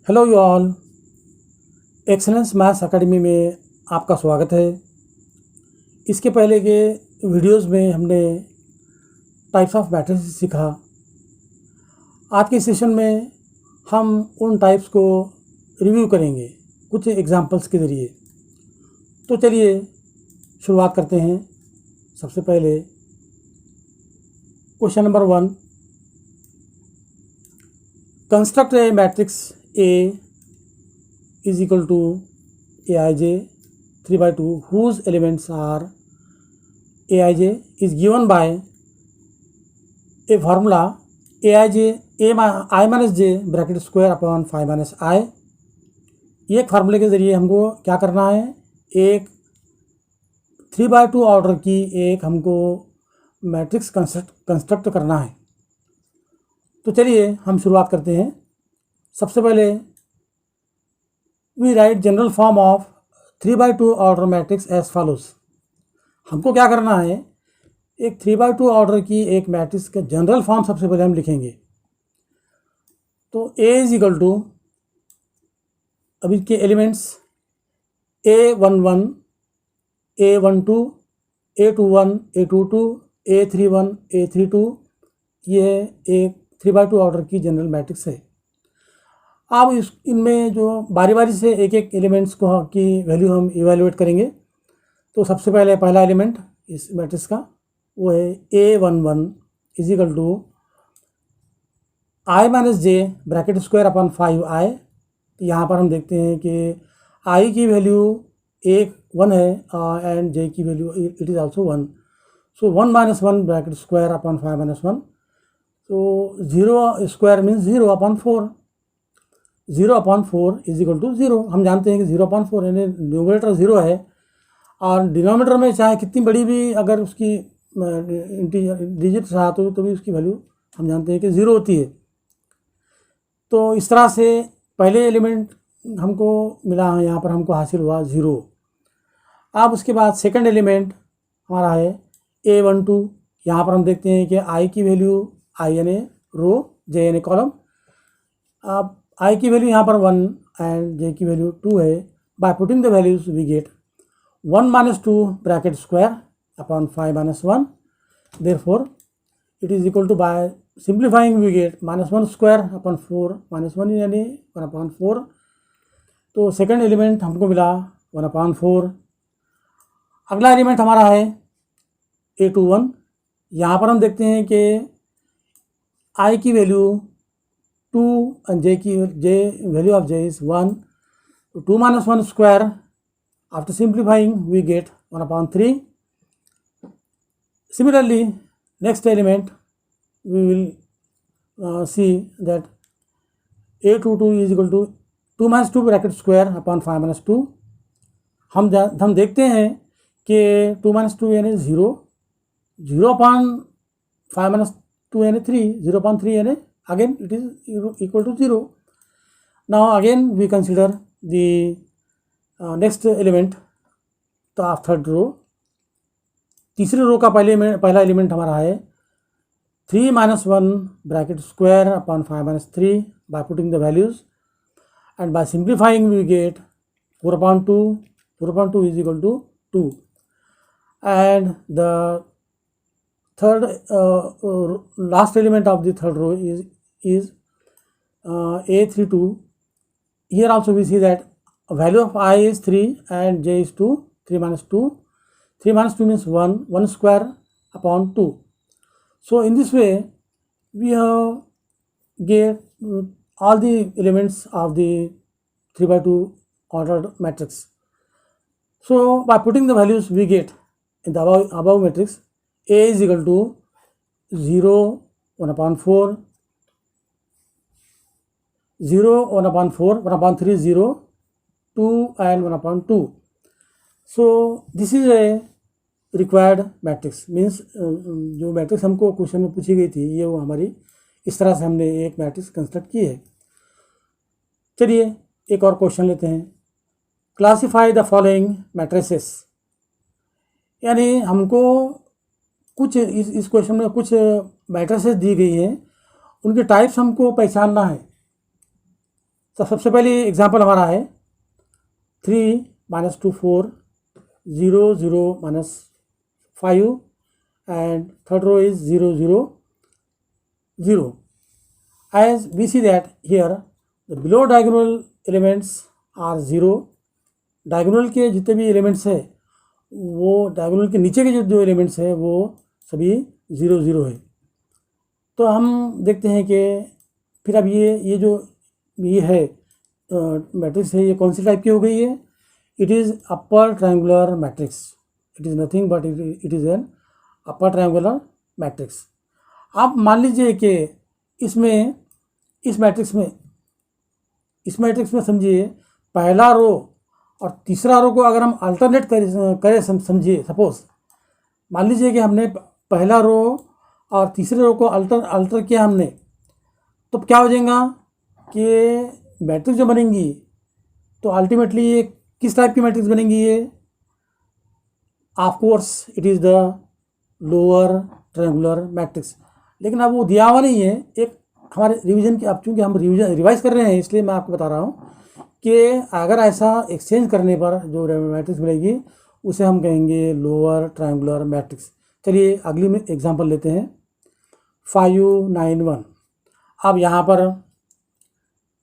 Hello you all. Excellence maths academy में आपका स्वागत है। इसके पहले के वीडियोस में हमने टाइप्स ऑफ मैट्रिसेस सीखा। आज के सेशन में हम उन टाइप्स को रिव्यू करेंगे कुछ एग्जांपल्स के ज़रिए। तो चलिए शुरुआत करते हैं। सबसे पहले question number 1, construct A matrix A is equal to Aij 3/2 whose elements are Aij is given by a formula Aij I minus j bracket square upon 5 minus I. ये एक फार्मूले के ज़रिए हमको क्या करना है, एक 3/2 ऑर्डर की एक हमको मैट्रिक्स कंस्ट्रक्ट करना है। तो चलिए हम शुरुआत करते हैं। सबसे पहले we write general form of 3/2 order matrix as follows. हमको क्या करना है, एक 3/2 ऑर्डर की एक मैट्रिक्स का जनरल फॉर्म सबसे पहले हम लिखेंगे। तो A इज इक्वल टू, अब इसके elements A11 A12 A21 A22 A31 A32, ये एक 3/2 ऑर्डर की जनरल मैट्रिक्स है। अब इनमें जो बारी बारी से एक एक एलिमेंट्स को की वैल्यू हम इवेलुएट करेंगे। तो सबसे पहले पहला एलिमेंट इस मैट्रिक्स का वो है A11 is equal to I minus J bracket square upon 5i। यहाँ पर हम देखते हैं कि i की वैल्यू 1 है एंड j की value it is also 1। So 1 minus 1 bracket square upon 5 minus 1। तो 0 square means 0 upon 4। 0/4 is equal to 0। हम जानते हैं कि 0/4 यानी न्यूमरेटर 0 है और डिनोमिनेटर में चाहे कितनी बड़ी भी अगर उसकी डिजिट रहा तो भी उसकी वैल्यू हम जानते हैं कि 0 होती है। तो इस तरह से पहले एलिमेंट हमको मिला है, यहाँ पर हमको हासिल हुआ 0। अब उसके बाद सेकंड एलिमेंट हमारा है A12। यहाँ पर हम देखते हैं कि i की वैल्यू, i यानी रो, j यानी कॉलम। अब i की वैल्यू यहाँ पर 1 एंड j की वैल्यू 2 है। By putting the values we get 1 minus 2 bracket square upon 5 minus 1। Therefore it is equal to, by simplifying we get -1 square upon 4 minus 1 यानी 1/4। तो second element हमको मिला 1/4। अगला एलिमेंट हमारा है A21। यहाँ पर हम देखते हैं कि i की value 2 and value of j is 1. So 2 minus 1 square, after simplifying we get 1/3. Similarly, next element we will see that A22 is equal to 2 minus 2 bracket square upon 5 minus 2। हम देखते हैं कि 2 माइनस 2 यानी 0, 0/5 minus 2 यानी 3, 0/3 यानी again it is equal to 0. Now again we consider the next element, तो आप third row, तीसरे रो का पहला एलिमेंट हमारा है 3 minus 1 bracket square upon 5 minus 3 by putting the values and by simplifying we get 4/2। 4/2 is equal to 2 and the third last element of the third row is A32. Here also we see that value of I is 3 and j is 2. 3 minus 2. 3 minus 2 means 1. 1 square upon 2. So in this way we have get all the elements of the 3/2 ordered matrix. So by putting the values we get in the above matrix, A is equal to 0, 1/4, 0, 1/4, 1/3, 0, 2 and 1/2. So this is a required matrix, means जो matrix हमको question में पूछी गई थी ये वो हमारी इस तरह से हमने एक मैट्रिक्स कंस्ट्रक्ट की है। चलिए एक और क्वेश्चन लेते हैं। क्लासीफाई द फॉलोइंग मैट्रिसेस, यानी हमको कुछ इस क्वेश्चन में कुछ मैट्रिसेस दी गई हैं, उनके टाइप्स हमको पहचानना है। तो सबसे पहले एग्जांपल हमारा है 3 - 2 4 0 0 - 5 and third row is 0 0 0. As we see that here the below diagonal elements are 0. Diagonal के जितने भी एलिमेंट्स है वो डायगोनल के नीचे के जो एलिमेंट्स है वो सभी 0 0 है। तो हम देखते हैं कि फिर अब ये जो ये है मैट्रिक्स है, ये कौन सी टाइप की हो गई है? It is upper triangular matrix. It is nothing but it is an upper triangular matrix. आप मान लीजिए कि इस मैट्रिक्स में समझिए पहला रो और तीसरा रो को अगर हम अल्टरनेट करें समझिए, सपोज मान लीजिए कि हमने पहला रो और तीसरे रो को अल्टर किया हमने, तो क्या हो जाएगा कि मैट्रिक्स जो बनेंगी तो अल्टीमेटली ये किस टाइप की मैट्रिक्स बनेंगी? ये of course it is the lower triangular matrix. लेकिन अब वो दिया हुआ नहीं है। एक हमारे रिवीजन की, अब चूँकि हम रिवाइज कर रहे हैं इसलिए मैं आपको बता रहा हूँ कि अगर ऐसा एक्सचेंज करने पर जो मैट्रिक्स मिलेगी उसे हम कहेंगे लोअर ट्रायंगुलर मैट्रिक्स। चलिए अगली में एग्जांपल लेते हैं 5 9 1। अब यहाँ पर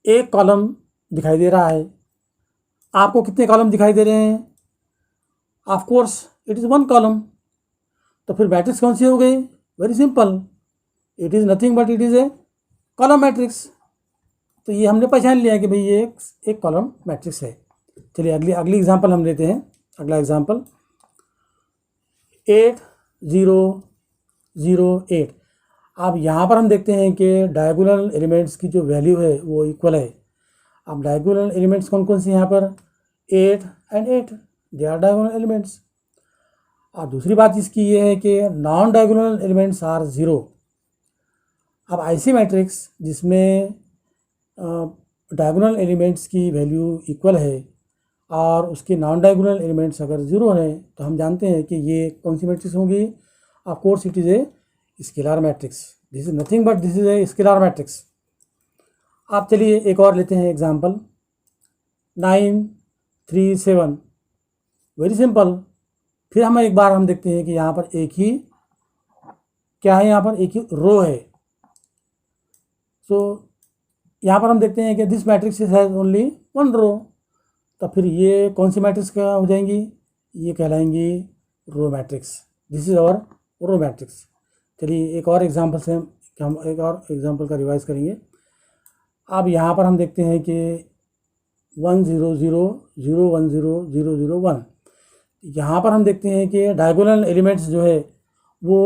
एक कॉलम दिखाई दे रहा है। आपको कितने कॉलम दिखाई दे रहे हैं? Of course it is 1 column. तो फिर मैट्रिक्स कौन सी हो गई? Very simple, it is nothing but it is a column matrix. तो ये हमने पहचान लिया कि भाई ये एक कॉलम मैट्रिक्स है। चलिए अगली एग्जांपल हम लेते हैं। अगला एग्जांपल 8 0 0 8। अब यहाँ पर हम देखते हैं कि डायगोनल एलिमेंट्स की जो वैल्यू है वो इक्वल है। अब डायगोनल एलिमेंट्स कौन कौन से यहाँ पर? 8 and 8, they are diagonal elements. और दूसरी बात इसकी ये है कि नॉन डायगोनल एलिमेंट्स आर 0। अब ऐसी मैट्रिक्स जिसमें डायगोनल एलिमेंट्स की वैल्यू इक्वल है और उसके नॉन डायगोनल एलिमेंट्स अगर 0 हैं तो हम जानते हैं कि ये कौन सी मैट्रिक्स होगी? Of course it is a scalar matrix. This is nothing but this is a scalar matrix. आप चलिए एक और लेते हैं एग्जांपल 9 3 7। Very simple. फिर हम देखते हैं कि यहाँ पर एक ही क्या है, यहाँ पर एक ही रो है। सो यहाँ पर हम देखते हैं कि दिस मैट्रिक्स हैज़ ओनली 1 रो। तो फिर ये कौन सी मैट्रिक्स का हो जाएंगी? ये कहलाएंगी row matrix. This is our row matrix. चलिए एक और एग्जांपल से हम एक और एग्जांपल का रिवाइज करेंगे। अब यहाँ पर हम देखते हैं कि 1 0 0 0 1 0 0 0 1। यहाँ पर हम देखते हैं कि डायगोनल एलिमेंट्स जो है वो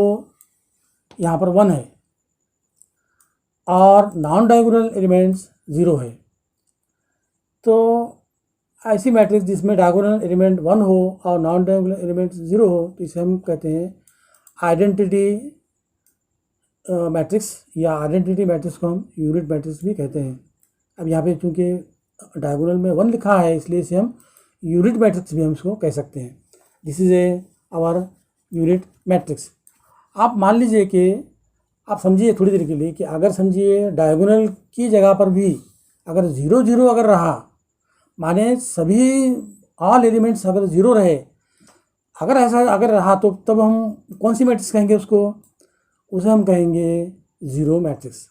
यहाँ पर 1 है और नॉन डायगोनल एलिमेंट्स 0 है। तो ऐसी मैट्रिक्स जिसमें डायगोनल एलिमेंट 1 हो और नॉन डायगोनल एलिमेंट 0 हो तो इसे हम कहते हैं आइडेंटिटी मैट्रिक्स, या आइडेंटिटी मैट्रिक्स को हम यूनिट मैट्रिक्स भी कहते हैं। अब यहाँ पे चूँकि डायगोनल में 1 लिखा है इसलिए इसे हम यूनिट मैट्रिक्स भी हम इसको कह सकते हैं। This is a our unit matrix. आप मान लीजिए कि आप समझिए थोड़ी देर के लिए कि अगर समझिए डायगोनल की जगह पर भी अगर 0 0 अगर रहा, माने सभी ऑल एलिमेंट्स अगर 0 रहे, अगर ऐसा अगर रहा तो तब हम कौन सी मैट्रिक्स कहेंगे उसको? उसे हम कहेंगे ज़ीरो मैट्रिक्स।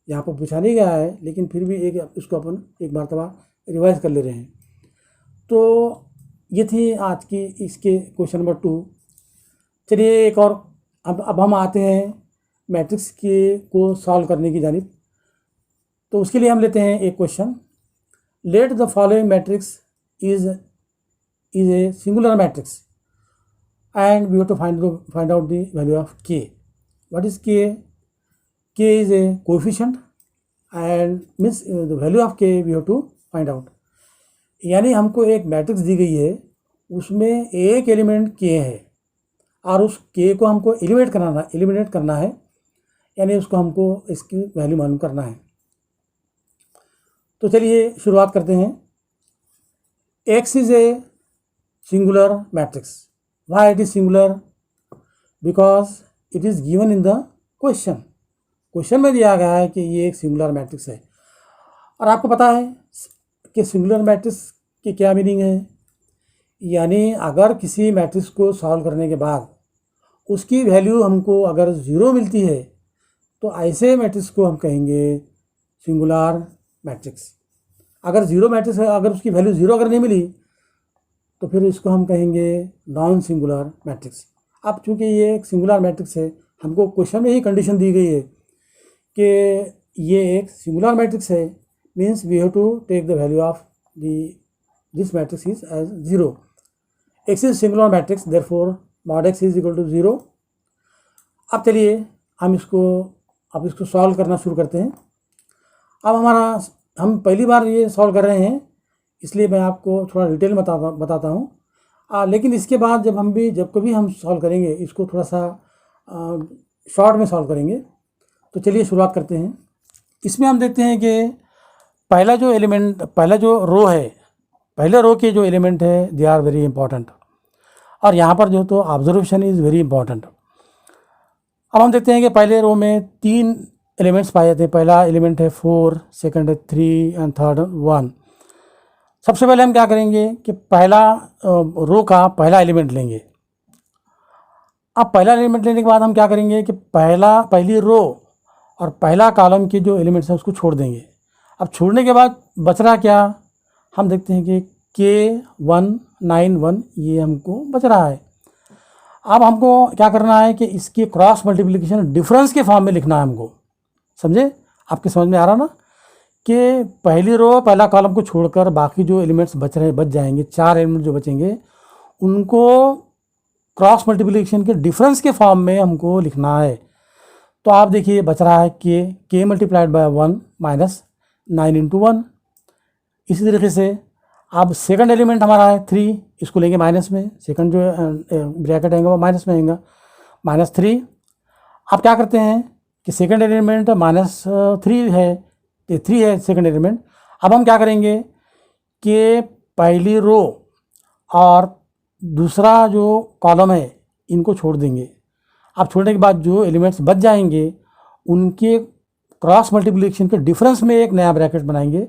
यहाँ पर पूछा नहीं गया है लेकिन फिर भी इसको अपन एक मरतबा रिवाइज कर ले रहे हैं। तो ये थी आज की इसके क्वेश्चन नंबर 2। चलिए एक और अब हम आते हैं मैट्रिक्स के को सॉल्व करने की जानिब। तो उसके लिए हम लेते हैं एक question. Let the following matrix is a singular matrix and we have to find out the value of k. What is k? K is a coefficient and means the value of k we have to find out. यानी हमको एक matrix दी गई है, उसमें एक element k है और उस k को हमको एलिमिनेट करना है, यानी उसको हमको इसकी वैल्यू मालूम करना है। तो चलिए शुरुआत करते हैं। x is a singular matrix. Why it is singular? Because it is given in the question. Question में दिया गया है कि ये एक सिंगुलर मैट्रिक्स है। और आपको पता है कि सिंगुलर मैट्रिक्स की क्या मीनिंग है, यानी अगर किसी मैट्रिक्स को सॉल्व करने के बाद उसकी वैल्यू हमको अगर ज़ीरो मिलती है तो ऐसे मैट्रिक्स को हम कहेंगे सिंगुलर मैट्रिक्स। अगर ज़ीरो मैट्रिक्स है, अगर उसकी वैल्यू ज़ीरो अगर नहीं मिली तो फिर इसको हम कहेंगे नॉन सिंगुलर मैट्रिक्स। अब चूँकि ये एक सिंगुलर मैट्रिक्स है, हमको क्वेश्चन में ही कंडीशन दी गई है कि ये एक सिंगुलर मैट्रिक्स है, means we have to take the value of this matrix is as zero. X is singular matrix, therefore mod x is equal to zero. अब चलिए हम इसको सॉल्व करना शुरू करते हैं। अब हम पहली बार ये सॉल्व कर रहे हैं, इसलिए मैं आपको थोड़ा डिटेल बताता हूँ। लेकिन इसके बाद जब कभी हम सॉल्व करेंगे इसको थोड़ा सा शॉर्ट में सॉल्व करेंगे। तो चलिए शुरुआत करते हैं। इसमें हम देखते हैं कि पहला जो रो है, पहले रो के जो एलिमेंट है दे आर वेरी इंपॉर्टेंट, और यहाँ पर जो तो ऑब्जर्वेशन इज़ वेरी इंपॉर्टेंट। अब हम देखते हैं कि पहले रो में 3 एलिमेंट्स पाए जाते हैं। पहला एलिमेंट है 4, सेकंड है 3 एंड थर्ड 1। सबसे पहले हम क्या करेंगे कि पहला रो का पहला एलिमेंट लेंगे। अब पहला एलिमेंट लेने के बाद हम क्या करेंगे कि पहली रो और पहला कॉलम के जो एलिमेंट्स हैं उसको छोड़ देंगे। अब छोड़ने के बाद बच रहा क्या, हम देखते हैं कि K191 ये हमको बच रहा है। अब हमको क्या करना है कि इसकी क्रॉस मल्टीप्लिकेशन डिफरेंस के फॉर्म में लिखना है हमको। समझे, आपके समझ में आ रहा ना कि पहली रो पहला कॉलम को छोड़कर बाकी जो एलिमेंट्स बच जाएंगे, 4 एलिमेंट जो बचेंगे उनको क्रॉस मल्टीप्लिकेशन के डिफरेंस के फॉर्म में हमको लिखना है। तो आप देखिए बच रहा है K multiplied by 1 minus 9 into 1। इसी तरीके से अब सेकंड एलिमेंट हमारा है 3, इसको लेंगे माइनस में, सेकंड जो ब्रैकेट आएगा वो माइनस में आएगा, -3। अब क्या करते हैं कि सेकंड एलिमेंट -3 है, तो 3 है सेकंड एलिमेंट। अब हम क्या करेंगे कि पहली रो और दूसरा जो कॉलम है इनको छोड़ देंगे। अब छोड़ने के बाद जो एलिमेंट्स बच जाएंगे उनके क्रॉस मल्टीप्लिकेशन के डिफरेंस में एक नया ब्रैकेट बनाएंगे।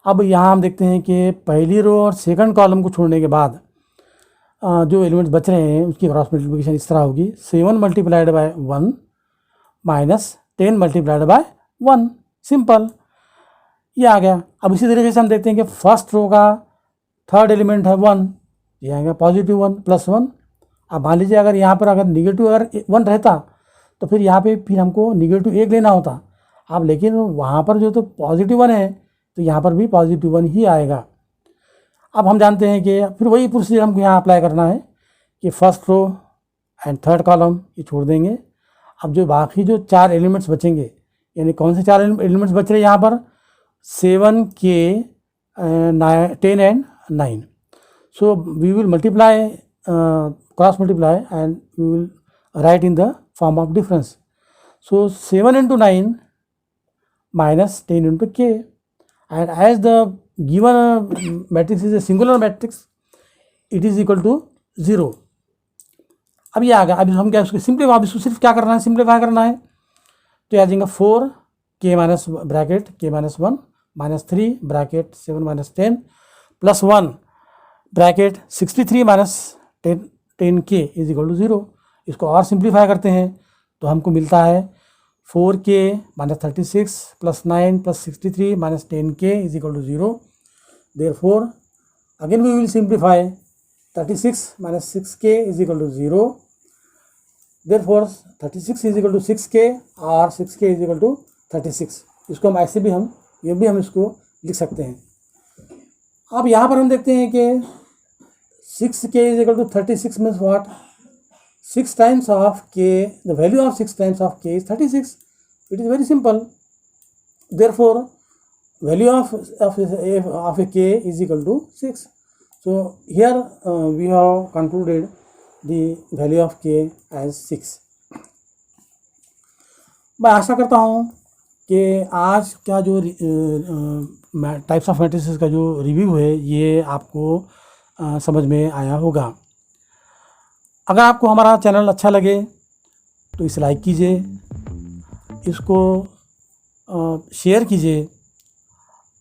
अब यहाँ हम देखते हैं कि पहली रो और सेकंड कॉलम को छोड़ने के बाद जो एलिमेंट्स बच रहे हैं उसकी क्रॉस मल्टीप्लिकेशन इस तरह होगी, 7 multiplied by 1 minus 10 multiplied by 1। Simple, ये आ गया। अब इसी तरीके से हम देखते हैं कि फर्स्ट रो का थर्ड एलिमेंट है 1, ये आएगा +1 +1। अब मान लीजिए अगर यहाँ पर नेगेटिव 1 रहता तो फिर यहाँ पे हमको -1 लेना होता। अब लेकिन वहाँ पर जो तो +1 है तो यहाँ पर भी +1 ही आएगा। अब हम जानते हैं कि फिर वही प्रोसीजर हमको यहाँ अप्लाई करना है कि first row and third column ये छोड़ देंगे। अब जो बाकी जो 4 एलिमेंट्स बचेंगे, यानी कौन से 4 एलिमेंट्स बच रहे हैं यहाँ पर, 7, K, 10 and 9। So we will cross multiply and we will write in the form of difference. So 7 into 9 minus 10 into K, and as the given matrix is a singular matrix, it is equal to 0. अब ये आ गया। अब हम क्या इसको सिर्फ क्या करना है, सिंप्लीफाई करना है। तो आ जाएगा 4 K minus bracket K minus 1 -3 bracket 7 minus 10 plus 1 bracket 63 minus 10K is equal to 0। इसको और सिंप्लीफाई करते हैं तो हमको मिलता है 4K minus 36 plus 9 plus 63 minus 10K is equal to 0। Therefore again we will simplify, 36 minus 6K is equal to 0। Therefore 36 is equal to 6K और 6K is equal to 36। इसको हम ऐसे भी हम इसको लिख सकते हैं। अब यहाँ पर हम देखते हैं कि 6K is equal to 36 means what, 6 times of K, the value of 6 times of K is 36। It is very simple. Therefore value of a K is equal to 6। So here we have concluded the value of K as 6। मैं आशा करता हूँ कि आज का जो types of matrices का जो review है ये आपको समझ में आया होगा। अगर आपको हमारा चैनल अच्छा लगे तो इसे लाइक कीजिए, इसको शेयर कीजिए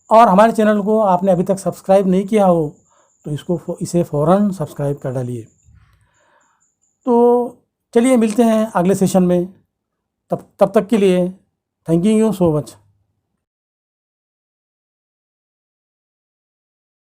और हमारे चैनल को आपने अभी तक सब्सक्राइब नहीं किया हो तो इसे फ़ौरन सब्सक्राइब कर डालिए। तो चलिए मिलते हैं अगले सेशन में, तब तक के लिए थैंक यू सो मच।